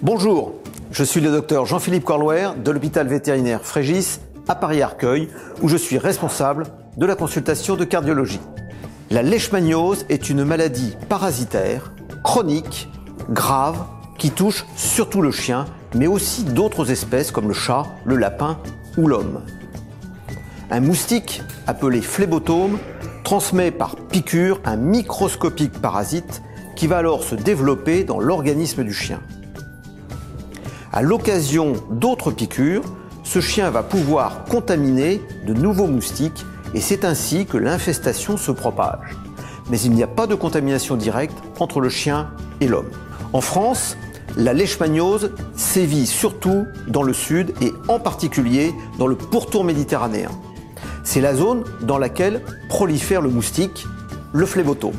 Bonjour, je suis le docteur Jean-Philippe Corlouer de l'hôpital vétérinaire Frégis à Paris-Arcueil, où je suis responsable de la consultation de cardiologie. La leishmaniose est une maladie parasitaire, chronique, grave, qui touche surtout le chien, mais aussi d'autres espèces comme le chat, le lapin ou l'homme. Un moustique, appelé phlébotome, transmet par piqûre un microscopique parasite qui va alors se développer dans l'organisme du chien. À l'occasion d'autres piqûres, ce chien va pouvoir contaminer de nouveaux moustiques et c'est ainsi que l'infestation se propage. Mais il n'y a pas de contamination directe entre le chien et l'homme. En France, la leishmaniose sévit surtout dans le sud et en particulier dans le pourtour méditerranéen. C'est la zone dans laquelle prolifère le moustique, le phlébotome.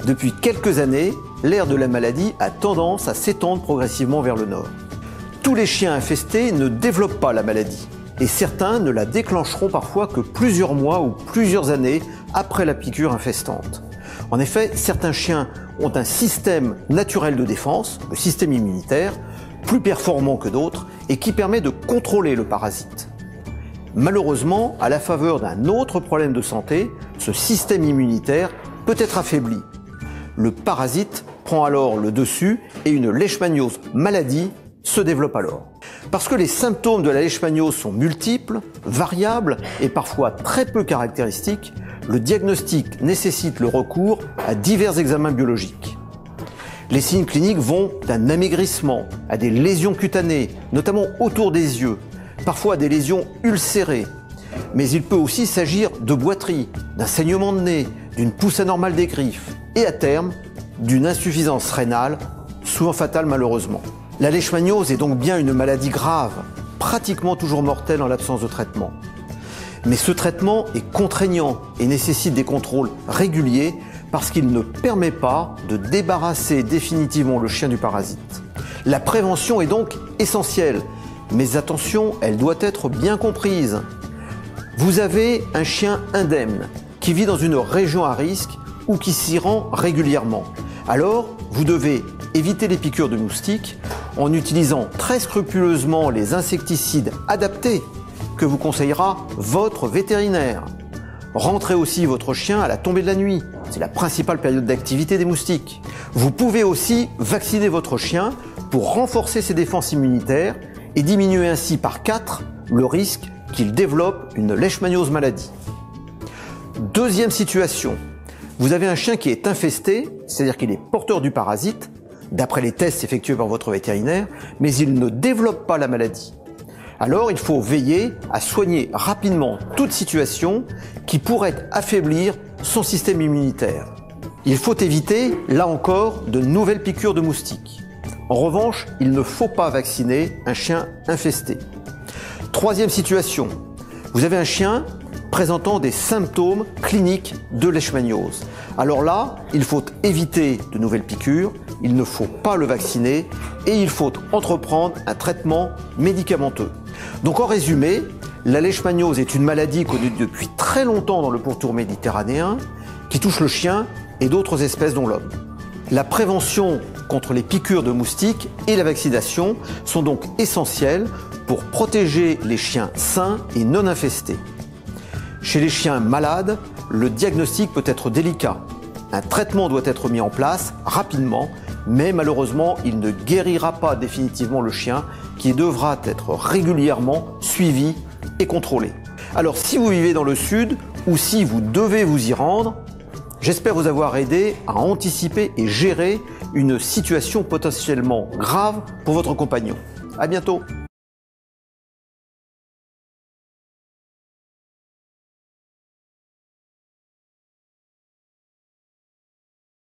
Depuis quelques années, l'ère de la maladie a tendance à s'étendre progressivement vers le nord. Tous les chiens infestés ne développent pas la maladie et certains ne la déclencheront parfois que plusieurs mois ou plusieurs années après la piqûre infestante. En effet, certains chiens ont un système naturel de défense, le système immunitaire, plus performant que d'autres et qui permet de contrôler le parasite. Malheureusement, à la faveur d'un autre problème de santé, ce système immunitaire peut être affaibli. Le parasite prend alors le dessus et une leishmaniose maladie se développe alors. Parce que les symptômes de la leishmaniose sont multiples, variables et parfois très peu caractéristiques, le diagnostic nécessite le recours à divers examens biologiques. Les signes cliniques vont d'un amaigrissement à des lésions cutanées, notamment autour des yeux, parfois des lésions ulcérées. Mais il peut aussi s'agir de boiterie, d'un saignement de nez, d'une pousse anormale des griffes et à terme, d'une insuffisance rénale, souvent fatale malheureusement. La leishmaniose est donc bien une maladie grave, pratiquement toujours mortelle en l'absence de traitement. Mais ce traitement est contraignant et nécessite des contrôles réguliers parce qu'il ne permet pas de débarrasser définitivement le chien du parasite. La prévention est donc essentielle, mais attention, elle doit être bien comprise. Vous avez un chien indemne qui vit dans une région à risque ou qui s'y rend régulièrement. Alors, vous devez éviter les piqûres de moustiques en utilisant très scrupuleusement les insecticides adaptés que vous conseillera votre vétérinaire. Rentrez aussi votre chien à la tombée de la nuit. C'est la principale période d'activité des moustiques. Vous pouvez aussi vacciner votre chien pour renforcer ses défenses immunitaires et diminuer ainsi par 4 le risque qu'il développe une leishmaniose maladie. Deuxième situation, vous avez un chien qui est infesté, c'est-à-dire qu'il est porteur du parasite, d'après les tests effectués par votre vétérinaire, mais il ne développe pas la maladie. Alors il faut veiller à soigner rapidement toute situation qui pourrait affaiblir son système immunitaire. Il faut éviter, là encore, de nouvelles piqûres de moustiques. En revanche, il ne faut pas vacciner un chien infesté. Troisième situation, vous avez un chien présentant des symptômes cliniques de leishmaniose. Alors là, il faut éviter de nouvelles piqûres, il ne faut pas le vacciner et il faut entreprendre un traitement médicamenteux. Donc en résumé, la leishmaniose est une maladie connue depuis très longtemps dans le pourtour méditerranéen qui touche le chien et d'autres espèces dont l'homme. La prévention contre les piqûres de moustiques et la vaccination sont donc essentielles pour protéger les chiens sains et non infestés. Chez les chiens malades, le diagnostic peut être délicat. Un traitement doit être mis en place rapidement, mais malheureusement, il ne guérira pas définitivement le chien qui devra être régulièrement suivi et contrôlé. Alors si vous vivez dans le sud ou si vous devez vous y rendre, j'espère vous avoir aidé à anticiper et gérer une situation potentiellement grave pour votre compagnon. À bientôt.